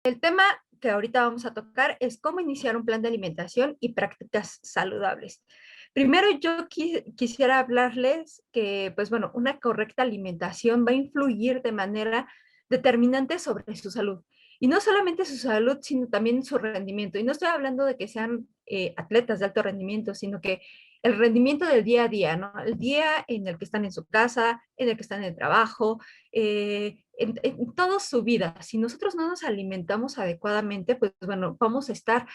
El tema que ahorita vamos a tocar es cómo iniciar un plan de alimentación y prácticas saludables. Primero yo quisiera hablarles que, pues bueno, una correcta alimentación va a influir de manera determinante sobre su salud. Y no solamente su salud, sino también su rendimiento. Y no estoy hablando de que sean atletas de alto rendimiento, sino que el rendimiento del día a día, ¿no? El día en el que están en su casa, en el que están en el trabajo, en toda su vida. Si nosotros no nos alimentamos adecuadamente, pues bueno, vamos a estar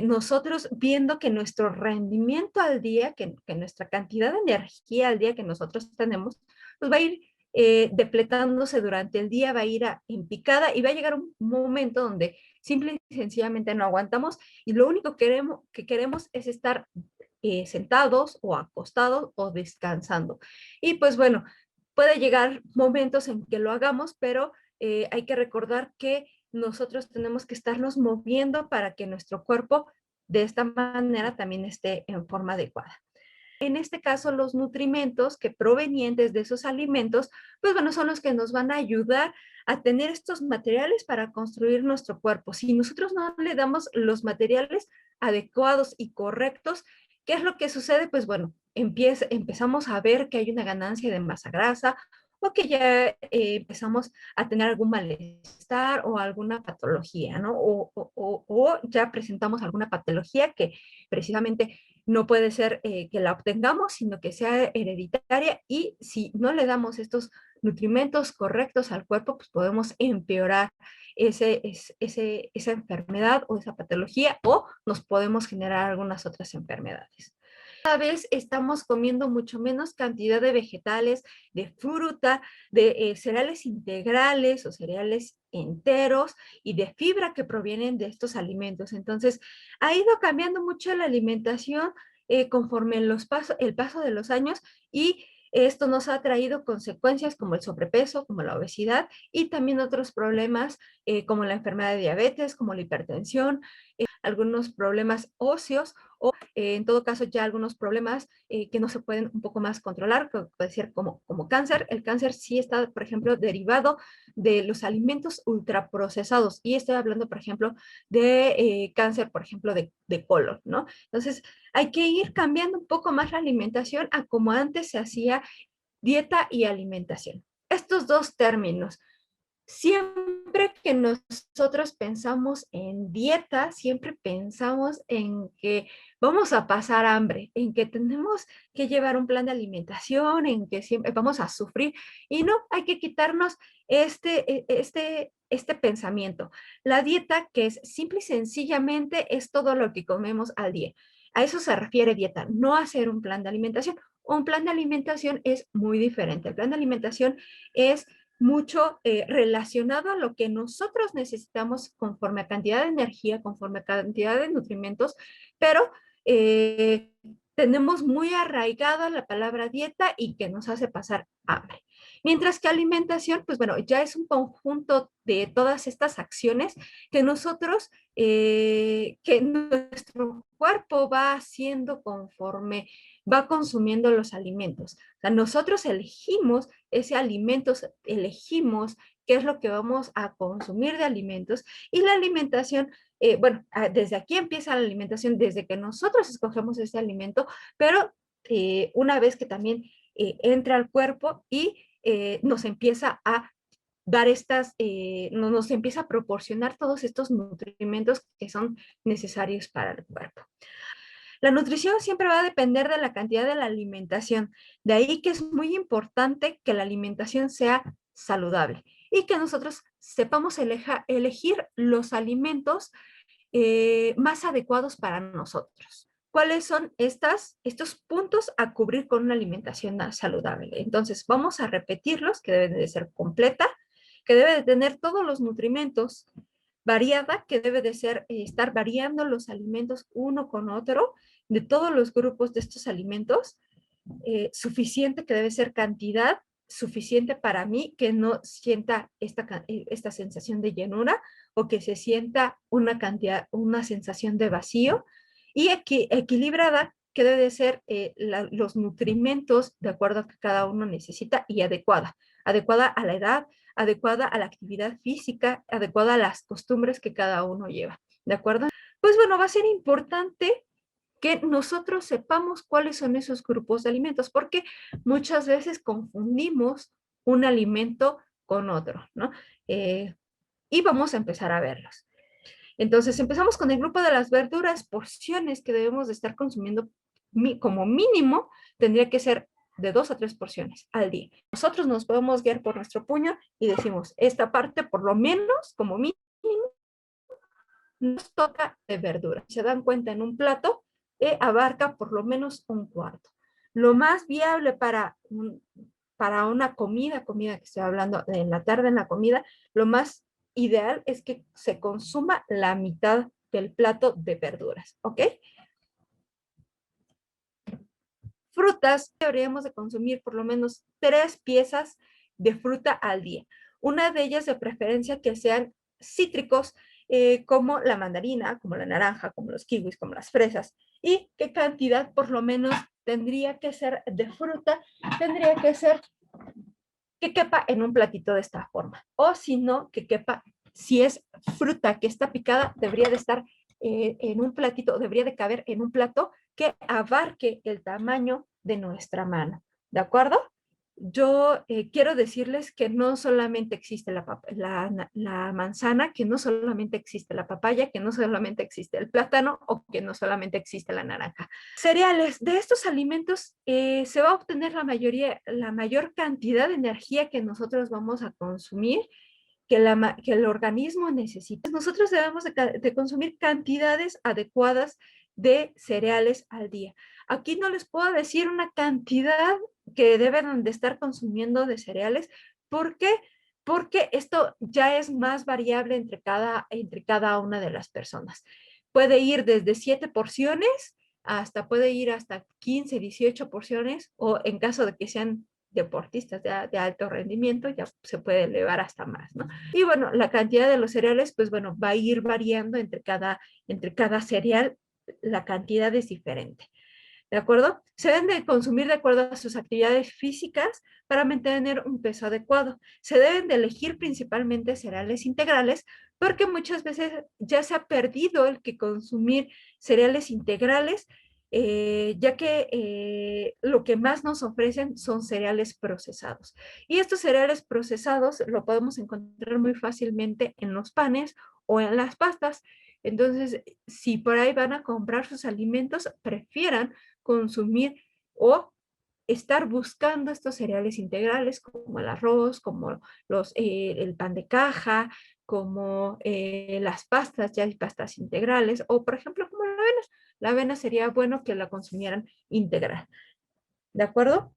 nosotros viendo que nuestro rendimiento al día, que nuestra cantidad de energía al día que nosotros tenemos, pues va a ir depletándose durante el día, va a ir en picada y va a llegar un momento donde simple y sencillamente no aguantamos y lo único que queremos es estar sentados o acostados o descansando. Y pues bueno, puede llegar momentos en que lo hagamos, pero hay que recordar que nosotros tenemos que estarnos moviendo para que nuestro cuerpo de esta manera también esté en forma adecuada. En este caso, los nutrimentos que provenientes de esos alimentos, pues bueno, son los que nos van a ayudar a tener estos materiales para construir nuestro cuerpo. Si nosotros no le damos los materiales adecuados y correctos, ¿qué es lo que sucede? Pues bueno, empezamos a ver que hay una ganancia de masa grasa o que ya empezamos a tener algún malestar o alguna patología, ¿no? O ya presentamos alguna patología que precisamente no puede ser que la obtengamos, sino que sea hereditaria y si no le damos estos nutrimentos correctos al cuerpo, pues podemos empeorar esa enfermedad o esa patología o nos podemos generar algunas otras enfermedades. Cada vez estamos comiendo mucho menos cantidad de vegetales, de fruta, de cereales integrales o cereales enteros y de fibra que provienen de estos alimentos. Entonces, ha ido cambiando mucho la alimentación conforme el paso de los años y esto nos ha traído consecuencias como el sobrepeso, como la obesidad y también otros problemas como la enfermedad de diabetes, como la hipertensión, algunos problemas óseos o en todo caso ya algunos problemas que no se pueden un poco más controlar, que puede ser como cáncer. El cáncer sí está, por ejemplo, derivado de los alimentos ultraprocesados y estoy hablando, por ejemplo, de cáncer, por ejemplo, de colon, ¿no? Entonces, hay que ir cambiando un poco más la alimentación a como antes se hacía dieta y alimentación. Estos dos términos, siempre que nosotros pensamos en dieta, siempre pensamos en que vamos a pasar hambre, en que tenemos que llevar un plan de alimentación, en que siempre vamos a sufrir. Y no, hay que quitarnos este pensamiento. La dieta, que es simple y sencillamente, es todo lo que comemos al día. A eso se refiere dieta, no hacer un plan de alimentación. Un plan de alimentación es muy diferente. El plan de alimentación es mucho relacionado a lo que nosotros necesitamos conforme a cantidad de energía, conforme a cantidad de nutrimentos, pero eh, tenemos muy arraigada la palabra dieta y que nos hace pasar hambre. Mientras que alimentación, pues bueno, ya es un conjunto de todas estas acciones que nosotros, que nuestro cuerpo va haciendo conforme va consumiendo los alimentos. O sea, nosotros elegimos ese alimento, elegimos qué es lo que vamos a consumir de alimentos y la alimentación, bueno, desde aquí empieza la alimentación, desde que nosotros escogemos ese alimento, pero una vez que también entra al cuerpo y nos empieza a dar nos empieza a proporcionar todos estos nutrimentos que son necesarios para el cuerpo. La nutrición siempre va a depender de la cantidad de la alimentación. De ahí que es muy importante que la alimentación sea saludable y que nosotros sepamos elegir los alimentos más adecuados para nosotros. ¿Cuáles son estos puntos a cubrir con una alimentación saludable? Entonces, vamos a repetirlos, que deben de ser completa, que debe de tener todos los nutrimentos, variada, que debe de ser, estar variando los alimentos uno con otro, de todos los grupos de estos alimentos, suficiente, que debe ser cantidad suficiente para mí, que no sienta esta sensación de llenura o que se sienta una cantidad, una sensación de vacío y equilibrada, que debe de ser los nutrimentos de acuerdo a que cada uno necesita y adecuada a la edad, adecuada a la actividad física, adecuada a las costumbres que cada uno lleva, ¿de acuerdo? Pues bueno, va a ser importante que nosotros sepamos cuáles son esos grupos de alimentos, porque muchas veces confundimos un alimento con otro, ¿no? Y vamos a empezar a verlos. Entonces, empezamos con el grupo de las verduras, porciones que debemos de estar consumiendo como mínimo, tendría que ser de 2 a 3 porciones al día. Nosotros nos podemos guiar por nuestro puño y decimos, esta parte por lo menos, como mínimo, nos toca de verdura. Se dan cuenta en un plato, abarca por lo menos un cuarto. Lo más viable para una comida que estoy hablando en la tarde en la comida, lo más ideal es que se consuma la mitad del plato de verduras, ¿ok? Frutas, deberíamos de consumir por lo menos 3 piezas de fruta al día. Una de ellas de preferencia que sean cítricos, como la mandarina, como la naranja, como los kiwis, como las fresas. ¿Y qué cantidad por lo menos tendría que ser de fruta? Tendría que ser que quepa en un platito de esta forma. O si no, que quepa, si es fruta que está picada, debería de estar en un platito, debería de caber en un plato que abarque el tamaño de nuestra mano. ¿De acuerdo? Yo quiero decirles que no solamente existe la manzana, que no solamente existe la papaya, que no solamente existe el plátano o que no solamente existe la naranja. Cereales, de estos alimentos se va a obtener la mayor cantidad de energía que nosotros vamos a consumir, que el organismo necesita. Nosotros debemos de consumir cantidades adecuadas de cereales al día. Aquí no les puedo decir una cantidad que deben de estar consumiendo de cereales. ¿Por qué? Porque esto ya es más variable entre cada una de las personas. Puede ir desde 7 porciones puede ir hasta 15, 18 porciones, o en caso de que sean deportistas de alto rendimiento, ya se puede elevar hasta más, ¿no? Y bueno, la cantidad de los cereales, pues bueno, va a ir variando entre cada cereal, la cantidad es diferente. ¿De acuerdo? Se deben de consumir de acuerdo a sus actividades físicas para mantener un peso adecuado. Se deben de elegir principalmente cereales integrales porque muchas veces ya se ha perdido el que consumir cereales integrales, ya que lo que más nos ofrecen son cereales procesados. Y estos cereales procesados lo podemos encontrar muy fácilmente en los panes o en las pastas. Entonces, si por ahí van a comprar sus alimentos, prefieran consumir o estar buscando estos cereales integrales como el arroz, como el pan de caja, como las pastas, ya hay pastas integrales, o por ejemplo como la avena. La avena sería bueno que la consumieran integral. ¿De acuerdo?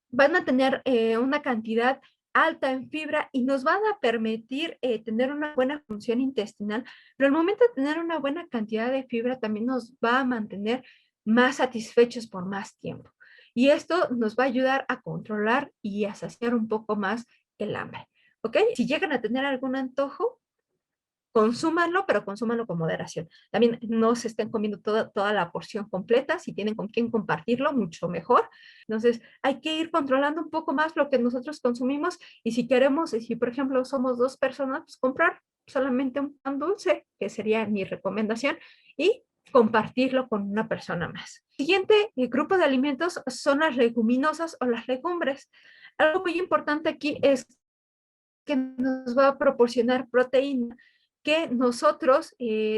Van a tener una cantidad alta en fibra y nos van a permitir tener una buena función intestinal, pero al momento de tener una buena cantidad de fibra también nos va a mantener más satisfechos por más tiempo. Y esto nos va a ayudar a controlar y a saciar un poco más el hambre. ¿Ok? Si llegan a tener algún antojo, consúmanlo, pero consúmanlo con moderación. También no se estén comiendo toda la porción completa. Si tienen con quién compartirlo, mucho mejor. Entonces, hay que ir controlando un poco más lo que nosotros consumimos, y si queremos, si por ejemplo somos 2 personas, pues comprar solamente un pan dulce, que sería mi recomendación, y compartirlo con una persona más. Siguiente grupo de alimentos son las leguminosas o las legumbres. Algo muy importante aquí es que nos va a proporcionar proteína, que nosotros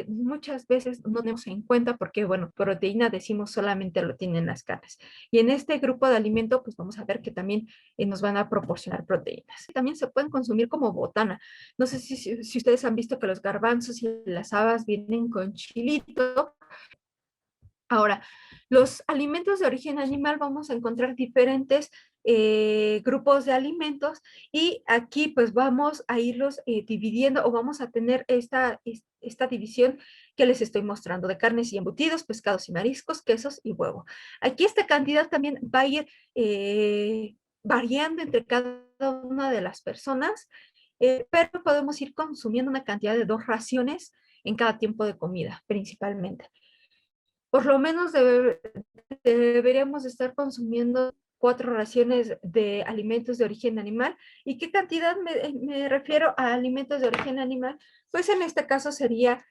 muchas veces no tenemos en cuenta porque, bueno, proteína decimos solamente lo tienen las carnes. Y en este grupo de alimento, pues vamos a ver que también nos van a proporcionar proteínas. También se pueden consumir como botana. No sé si ustedes han visto que los garbanzos y las habas vienen con chilito. Ahora, los alimentos de origen animal, vamos a encontrar diferentes grupos de alimentos, y aquí pues vamos a irlos dividiendo, o vamos a tener esta división que les estoy mostrando, de carnes y embutidos, pescados y mariscos, quesos y huevo. Aquí esta cantidad también va a ir variando entre cada una de las personas, pero podemos ir consumiendo una cantidad de 2 raciones en cada tiempo de comida, principalmente. Por lo menos deberíamos estar consumiendo 4 raciones de alimentos de origen animal. ¿Y qué cantidad me refiero a alimentos de origen animal? Pues en este caso sería,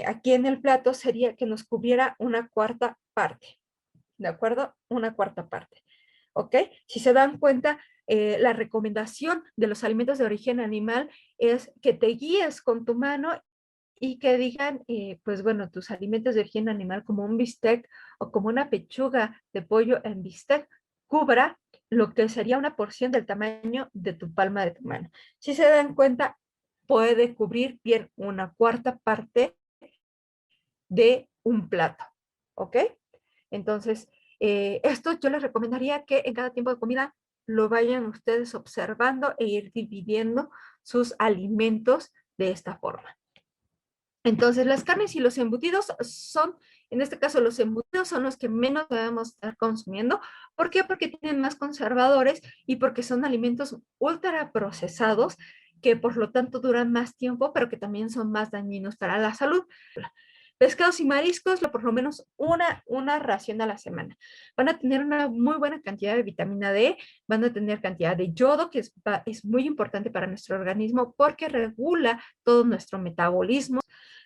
aquí en el plato sería que nos cubriera una cuarta parte, ¿de acuerdo? Una cuarta parte, ¿ok? Si se dan cuenta, la recomendación de los alimentos de origen animal es que te guíes con tu mano y que digan, pues bueno, tus alimentos de origen animal como un bistec o como una pechuga de pollo en bistec cubra lo que sería una porción del tamaño de tu palma de tu mano. Si se dan cuenta, puede cubrir bien una cuarta parte de un plato, ¿ok? Entonces, esto yo les recomendaría que en cada tiempo de comida lo vayan ustedes observando e ir dividiendo sus alimentos de esta forma. Entonces, las carnes y los embutidos son, en este caso, los embutidos son los que menos debemos estar consumiendo. ¿Por qué? Porque tienen más conservadores y porque son alimentos ultra procesados que por lo tanto duran más tiempo, pero que también son más dañinos para la salud. Pescados y mariscos, por lo menos una ración a la semana. Van a tener una muy buena cantidad de vitamina D, van a tener cantidad de yodo, que es muy importante para nuestro organismo porque regula todo nuestro metabolismo.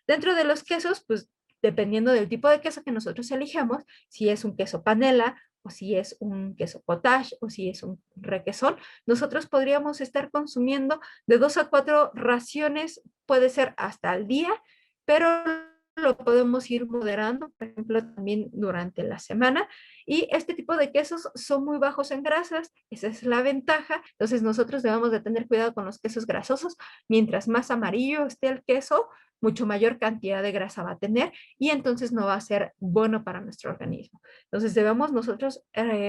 Dentro de los quesos, pues dependiendo del tipo de queso que nosotros elijamos, si es un queso panela o si es un queso cottage o si es un requesón, nosotros podríamos estar consumiendo de 2 a 4 raciones, puede ser hasta el día, pero lo podemos ir moderando, por ejemplo, también durante la semana. Y este tipo de quesos son muy bajos en grasas, esa es la ventaja. Entonces nosotros debemos de tener cuidado con los quesos grasosos. Mientras más amarillo esté el queso, mucho mayor cantidad de grasa va a tener y entonces no va a ser bueno para nuestro organismo. Entonces debemos nosotros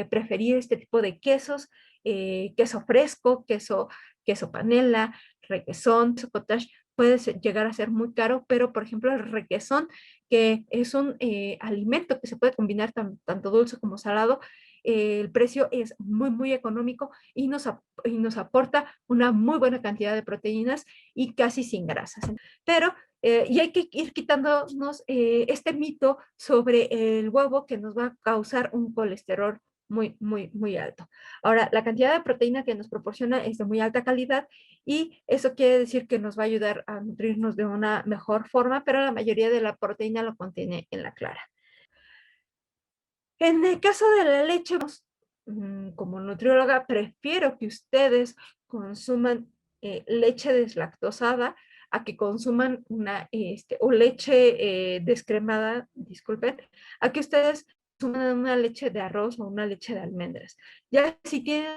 preferir este tipo de quesos, queso fresco, queso panela, requesón, queso cottage, puede llegar a ser muy caro, pero por ejemplo el requesón, que es un alimento que se puede combinar tanto dulce como salado, el precio es muy, muy económico y nos aporta una muy buena cantidad de proteínas y casi sin grasas. Pero y hay que ir quitándonos este mito sobre el huevo que nos va a causar un colesterol muy, muy, muy alto. Ahora, la cantidad de proteína que nos proporciona es de muy alta calidad y eso quiere decir que nos va a ayudar a nutrirnos de una mejor forma, pero la mayoría de la proteína lo contiene en la clara. En el caso de la leche, como nutrióloga, prefiero que ustedes consuman leche deslactosada a que consuman o leche descremada, disculpen, a que ustedes consuman una leche de arroz o una leche de almendras. Ya si tienen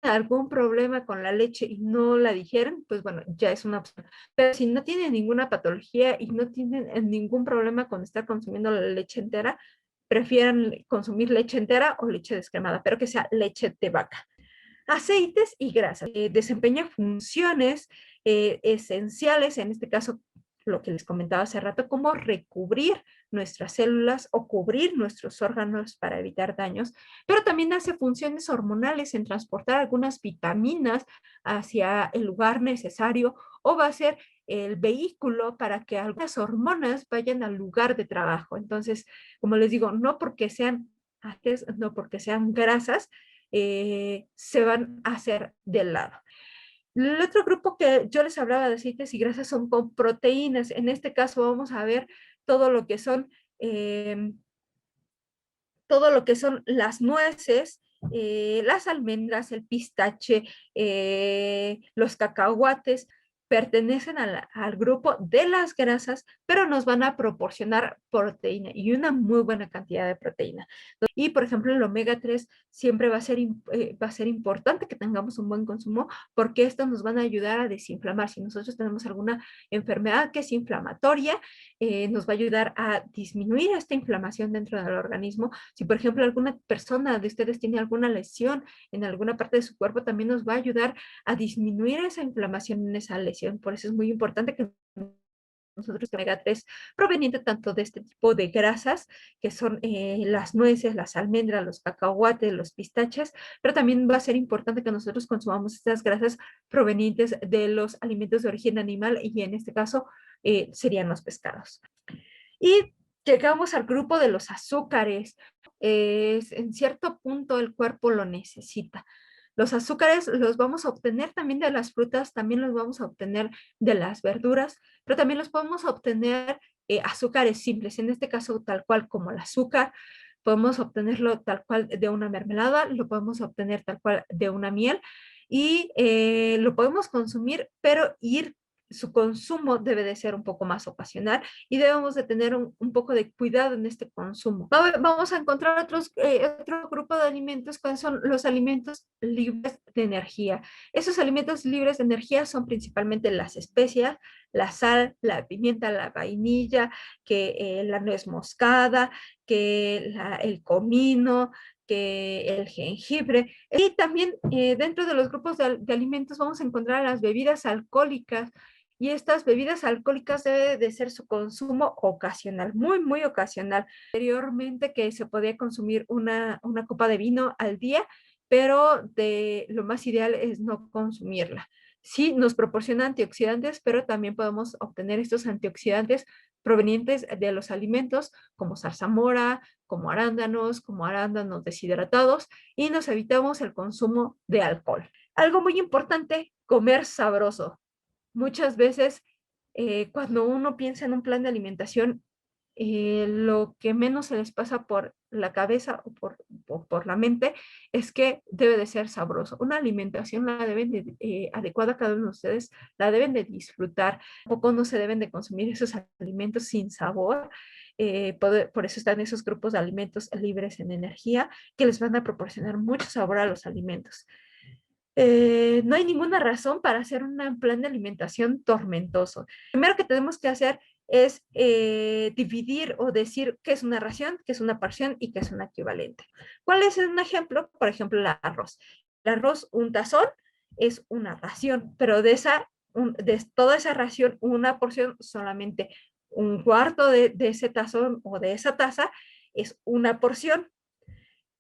algún problema con la leche y no la digieren, pues bueno, ya es una opción. Pero si no tienen ninguna patología y no tienen ningún problema con estar consumiendo la leche entera, prefieran consumir leche entera o leche descremada, pero que sea leche de vaca. Aceites y grasas. Desempeña funciones esenciales, en este caso lo que les comentaba hace rato, como recubrir nuestras células o cubrir nuestros órganos para evitar daños, pero también hace funciones hormonales en transportar algunas vitaminas hacia el lugar necesario o va a ser el vehículo para que algunas hormonas vayan al lugar de trabajo. Entonces, como les digo, no porque sean no porque sean grasas, se van a hacer del lado. El otro grupo que yo les hablaba de aceites y grasas son con proteínas. En este caso vamos a ver todo lo que son, eh, todo lo que son las nueces, las almendras, el pistache, los cacahuates, pertenecen al grupo de las grasas, pero nos van a proporcionar proteína y una muy buena cantidad de proteína. Y, por ejemplo, el omega 3 siempre va a ser importante que tengamos un buen consumo porque estos nos van a ayudar a desinflamar. Si nosotros tenemos alguna enfermedad que es inflamatoria, nos va a ayudar a disminuir esta inflamación dentro del organismo. Si, por ejemplo, alguna persona de ustedes tiene alguna lesión en alguna parte de su cuerpo, también nos va a ayudar a disminuir esa inflamación en esa lesión. Por eso es muy importante que nosotros omega 3 proveniente tanto de este tipo de grasas, que son las nueces, las almendras, los cacahuates, los pistaches, pero también va a ser importante que nosotros consumamos estas grasas provenientes de los alimentos de origen animal y en este caso serían los pescados. Y Llegamos al grupo de los azúcares. En cierto punto el cuerpo lo necesita. Los azúcares los vamos a obtener también de las frutas, también los vamos a obtener de las verduras, pero también los podemos obtener azúcares simples, en este caso tal cual como el azúcar, podemos obtenerlo tal cual de una mermelada, lo podemos obtener tal cual de una miel y lo podemos consumir, pero su consumo debe de ser un poco más ocasional y debemos de tener un poco de cuidado en este consumo. Vamos a encontrar otro grupo de alimentos, que son los alimentos libres de energía. Esos alimentos libres de energía son principalmente las especias, la sal, la pimienta, la vainilla, la nuez moscada, el comino, que el jengibre. Y también dentro de los grupos de alimentos vamos a encontrar las bebidas alcohólicas, y estas bebidas alcohólicas debe de ser su consumo ocasional, muy, muy ocasional. Anteriormente que se podía consumir una copa de vino al día, pero lo más ideal es no consumirla. Sí, nos proporciona antioxidantes, pero también podemos obtener estos antioxidantes provenientes de los alimentos como zarzamora, como arándanos deshidratados, y nos evitamos el consumo de alcohol. Algo muy importante, comer sabroso. Muchas veces cuando uno piensa en un plan de alimentación, lo que menos se les pasa por la cabeza o por la mente es que debe de ser sabroso. Una alimentación la deben adecuada a cada uno de ustedes, la deben de disfrutar. Tampoco no se deben de consumir esos alimentos sin sabor. Por eso están esos grupos de alimentos libres en energía que les van a proporcionar mucho sabor a los alimentos. No hay ninguna razón para hacer un plan de alimentación tormentoso. Lo primero que tenemos que hacer es dividir o decir qué es una ración, qué es una porción y qué es un equivalente. ¿Cuál es un ejemplo? Por ejemplo, el arroz. El arroz, un tazón, es una ración, pero de toda esa ración, una porción, solamente un cuarto de ese tazón o de esa taza es una porción.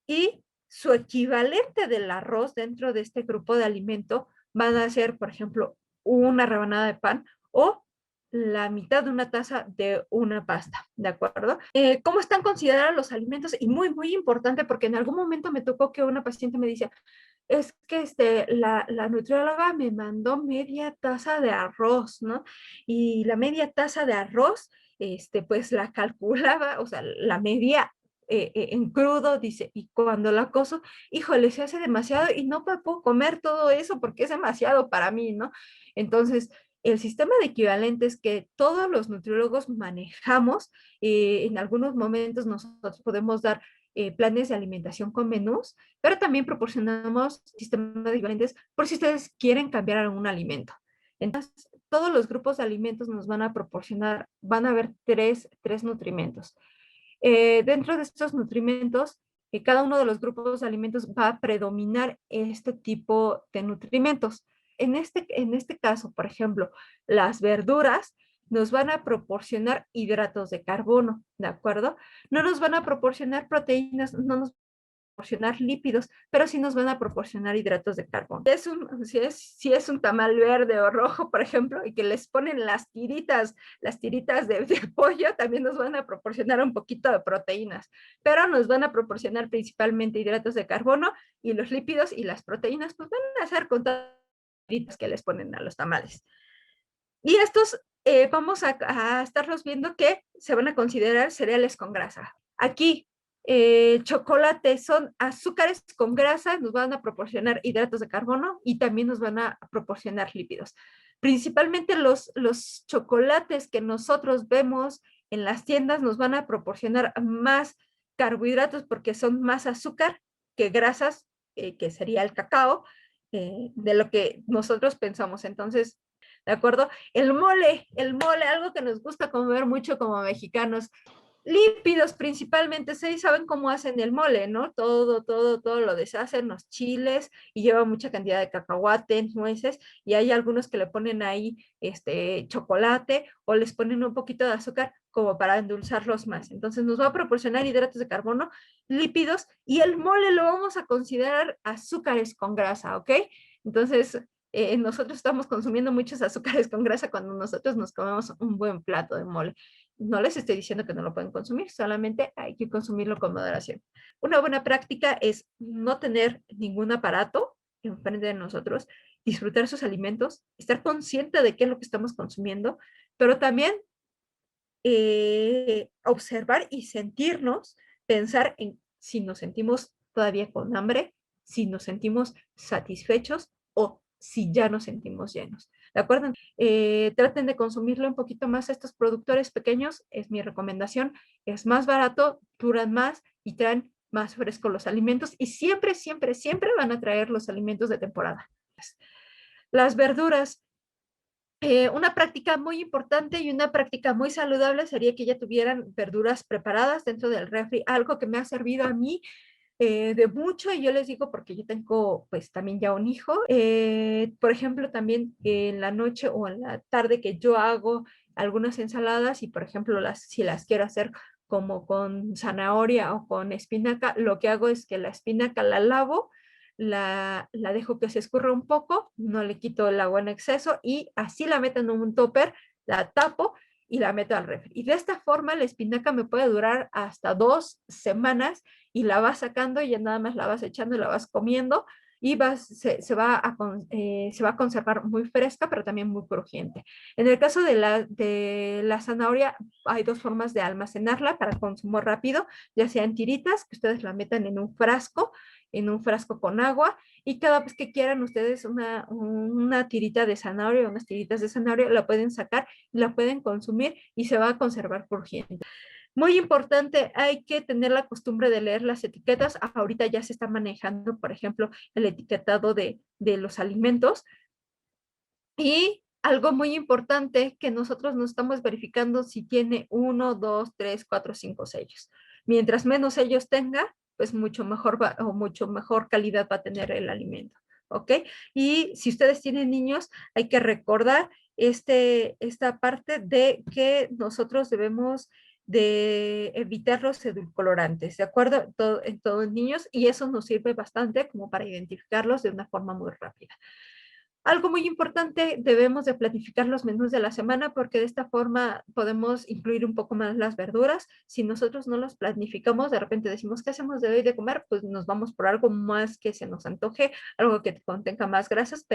Y su equivalente del arroz dentro de este grupo de alimento van a ser, por ejemplo, una rebanada de pan o la mitad de una taza de una pasta, ¿de acuerdo? ¿Cómo están considerados los alimentos? Y muy, muy importante, porque en algún momento me tocó que una paciente me dice, es que la nutrióloga me mandó media taza de arroz, ¿no? Y la media taza de arroz, pues la calculaba, o sea, la media en crudo, dice, y cuando la coso, híjole, se hace demasiado y no puedo comer todo eso porque es demasiado para mí, ¿no? Entonces, el sistema de equivalentes que todos los nutriólogos manejamos, en algunos momentos nosotros podemos dar planes de alimentación con menús, pero también proporcionamos sistemas de equivalentes por si ustedes quieren cambiar algún alimento. Entonces, todos los grupos de alimentos nos van a proporcionar, van a haber tres nutrimentos. Dentro de estos nutrimentos, cada uno de los grupos de alimentos va a predominar este tipo de nutrimentos. En este caso, por ejemplo, las verduras nos van a proporcionar hidratos de carbono, ¿de acuerdo? No nos van a proporcionar proteínas, no nos proporcionar lípidos, pero sí nos van a proporcionar hidratos de carbono. Si es un tamal verde o rojo, por ejemplo, y que les ponen las tiritas de pollo, también nos van a proporcionar un poquito de proteínas, pero nos van a proporcionar principalmente hidratos de carbono, y los lípidos y las proteínas pues van a ser con todas las tiritas que les ponen a los tamales. Y estos vamos a estarlos viendo que se van a considerar cereales con grasa. Aquí, chocolate son azúcares con grasa, nos van a proporcionar hidratos de carbono y también nos van a proporcionar lípidos. Principalmente los chocolates que nosotros vemos en las tiendas nos van a proporcionar más carbohidratos porque son más azúcar que grasas, que sería el cacao, de lo que nosotros pensamos. Entonces, ¿de acuerdo? El mole, algo que nos gusta comer mucho como mexicanos. Lípidos principalmente, ¿sí? Saben cómo hacen el mole, ¿no? Todo lo deshacen, los chiles, y lleva mucha cantidad de cacahuate, nueces, y hay algunos que le ponen ahí chocolate o les ponen un poquito de azúcar como para endulzarlos más. Entonces nos va a proporcionar hidratos de carbono, lípidos, y el mole lo vamos a considerar azúcares con grasa, ¿ok? Entonces, nosotros estamos consumiendo muchos azúcares con grasa cuando nosotros nos comemos un buen plato de mole. No les estoy diciendo que no lo pueden consumir, solamente hay que consumirlo con moderación. Una buena práctica es no tener ningún aparato enfrente de nosotros, disfrutar sus alimentos, estar consciente de qué es lo que estamos consumiendo, pero también observar y sentirnos, pensar en si nos sentimos todavía con hambre, si nos sentimos satisfechos o si ya nos sentimos llenos. ¿De acuerdo? Traten de consumirlo un poquito más a estos productores pequeños, es mi recomendación. Es más barato, duran más y traen más frescos los alimentos y siempre, siempre, siempre van a traer los alimentos de temporada. Las verduras, una práctica muy importante y una práctica muy saludable sería que ya tuvieran verduras preparadas dentro del refri, algo que me ha servido a mí de mucho, y yo les digo porque yo tengo pues también ya un hijo. Por ejemplo, también en la noche o en la tarde que yo hago algunas ensaladas y por ejemplo si las quiero hacer como con zanahoria o con espinaca, lo que hago es que la espinaca la lavo, la dejo que se escurra un poco, no le quito el agua en exceso y así la meto en un topper, la tapo y la meto al refri. Y de esta forma la espinaca me puede durar hasta 2 semanas y la vas sacando y ya nada más la vas echando y la vas comiendo y se va a conservar muy fresca, pero también muy crujiente. En el caso de la zanahoria, hay 2 formas de almacenarla para consumo rápido, ya sea en tiritas, que ustedes la metan en un frasco con agua, y cada vez que quieran ustedes una tirita de zanahoria, unas tiritas de zanahoria, la pueden sacar, la pueden consumir y se va a conservar crujiente. Muy importante, hay que tener la costumbre de leer las etiquetas. Ahorita ya se está manejando, por ejemplo, el etiquetado de los alimentos. Y algo muy importante, que nosotros no estamos verificando si tiene 1, 2, 3, 4, 5 sellos. Mientras menos sellos tenga, pues mucho mejor o mucho mejor calidad va a tener el alimento. ¿Ok? Y si ustedes tienen niños, hay que recordar esta parte de que nosotros debemos de evitar los edulcorantes, ¿de acuerdo? En todos niños, y eso nos sirve bastante como para identificarlos de una forma muy rápida. Algo muy importante, debemos de planificar los menús de la semana porque de esta forma podemos incluir un poco más las verduras. Si nosotros no los planificamos, de repente decimos, ¿qué hacemos de hoy de comer? Pues nos vamos por algo más que se nos antoje, algo que contenga más grasas,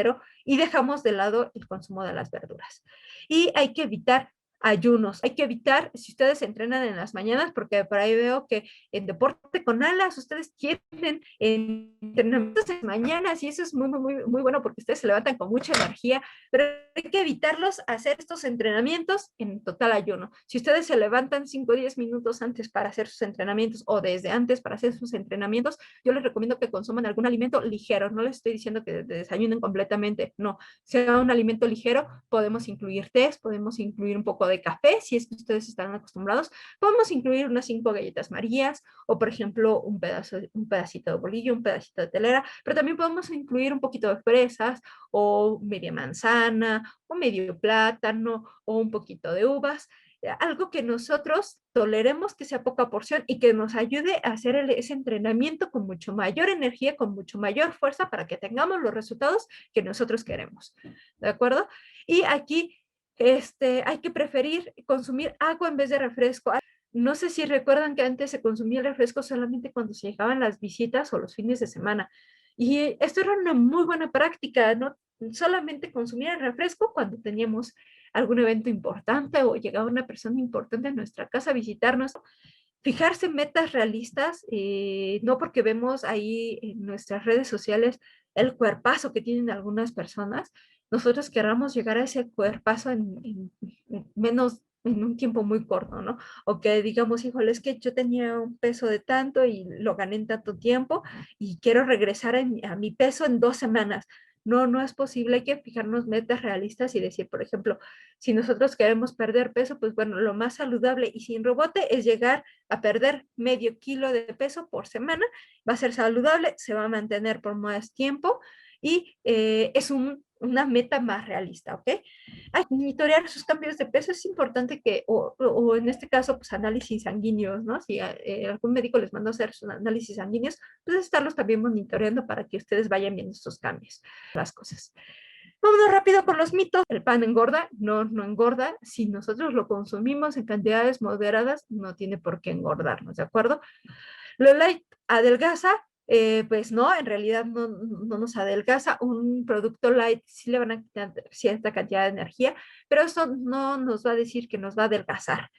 y dejamos de lado el consumo de las verduras. Y hay que evitar ayunos. Hay que evitar, si ustedes entrenan en las mañanas, porque por ahí veo que en deporte con alas ustedes quieren entrenamientos en mañanas y eso es muy, muy, muy, muy bueno porque ustedes se levantan con mucha energía, pero hay que evitarlos hacer estos entrenamientos en total ayuno. Si ustedes se levantan 5 o 10 minutos antes para hacer sus entrenamientos o desde antes para hacer sus entrenamientos, yo les recomiendo que consuman algún alimento ligero. No les estoy diciendo que desayunen completamente, no. Sea un alimento ligero, podemos incluir té, podemos incluir un poco de café, si es que ustedes están acostumbrados, podemos incluir unas 5 galletas marías o, por ejemplo, un pedacito de bolillo, un pedacito de telera, pero también podemos incluir un poquito de fresas o media manzana o medio plátano o un poquito de uvas, algo que nosotros toleremos que sea poca porción y que nos ayude a hacer ese entrenamiento con mucho mayor energía, con mucho mayor fuerza para que tengamos los resultados que nosotros queremos. ¿De acuerdo? Y aquí hay que preferir consumir agua en vez de refresco. No sé si recuerdan que antes se consumía el refresco solamente cuando se llegaban las visitas o los fines de semana. Y esto era una muy buena práctica, no solamente consumir el refresco cuando teníamos algún evento importante o llegaba una persona importante a nuestra casa a visitarnos. Fijarse metas realistas, no porque vemos ahí en nuestras redes sociales el cuerpazo que tienen algunas personas, nosotros querramos llegar a ese cuerpazo en un tiempo muy corto, ¿no? O que digamos, híjole, es que yo tenía un peso de tanto y lo gané en tanto tiempo y quiero regresar a mi peso en 2 semanas. No, no es posible, hay que fijarnos metas realistas y decir, por ejemplo, si nosotros queremos perder peso, pues bueno, lo más saludable y sin rebote es llegar a perder medio kilo de peso por semana, va a ser saludable, se va a mantener por más tiempo y es una meta más realista, ¿ok? Hay que monitorear sus cambios de peso, es importante que, o en este caso, pues análisis sanguíneos, ¿no? Si algún médico les mandó a hacer sus análisis sanguíneos, pues estarlos también monitoreando para que ustedes vayan viendo estos cambios, las cosas. Vámonos rápido con los mitos. El pan engorda, no, no engorda. Si nosotros lo consumimos en cantidades moderadas, no tiene por qué engordarnos, ¿de acuerdo? Lo light adelgaza, pues no, en realidad no, no nos adelgaza. Un producto light sí le van a quitar cierta cantidad de energía, pero eso no nos va a decir que nos va a adelgazar.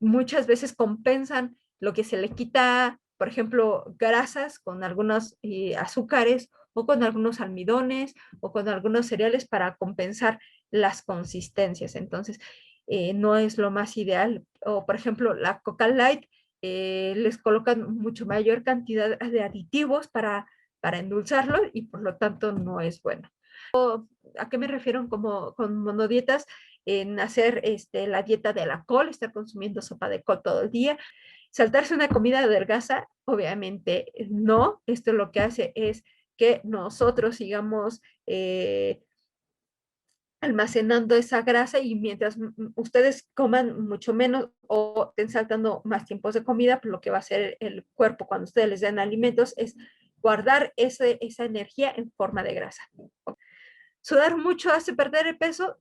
Muchas veces compensan lo que se le quita, por ejemplo, grasas con algunos azúcares o con algunos almidones o con algunos cereales para compensar las consistencias. Entonces, no es lo más ideal. O, por ejemplo, la Coca Light les colocan mucho mayor cantidad de aditivos para endulzarlo y por lo tanto no es bueno. ¿A qué me refiero como con monodietas? En hacer la dieta de la col, estar consumiendo sopa de col todo el día. Saltarse una comida adelgaza, obviamente no. Esto lo que hace es que nosotros sigamos almacenando esa grasa y mientras ustedes coman mucho menos o estén saltando más tiempos de comida, pues lo que va a hacer el cuerpo cuando ustedes les den alimentos es guardar esa energía en forma de grasa. Sudar mucho hace perder el peso,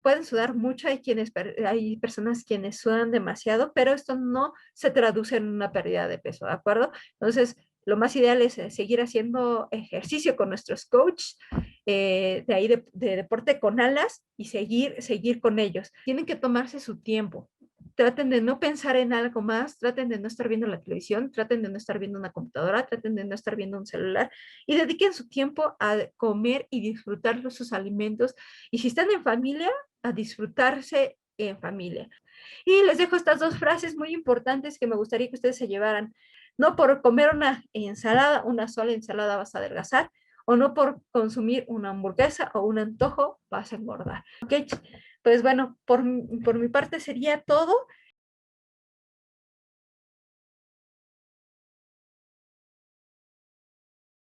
pueden sudar mucho, hay personas quienes sudan demasiado, pero esto no se traduce en una pérdida de peso, ¿de acuerdo? Entonces, lo más ideal es seguir haciendo ejercicio con nuestros coaches de ahí de deporte con alas y seguir con ellos. Tienen que tomarse su tiempo. Traten de no pensar en algo más, traten de no estar viendo la televisión, traten de no estar viendo una computadora, traten de no estar viendo un celular y dediquen su tiempo a comer y disfrutar de sus alimentos. Y si están en familia, a disfrutarse en familia. Y les dejo estas dos frases muy importantes que me gustaría que ustedes se llevaran. No por comer una ensalada, una sola ensalada vas a adelgazar, o no por consumir una hamburguesa o un antojo vas a engordar. ¿Ok? Pues bueno, por mi parte sería todo.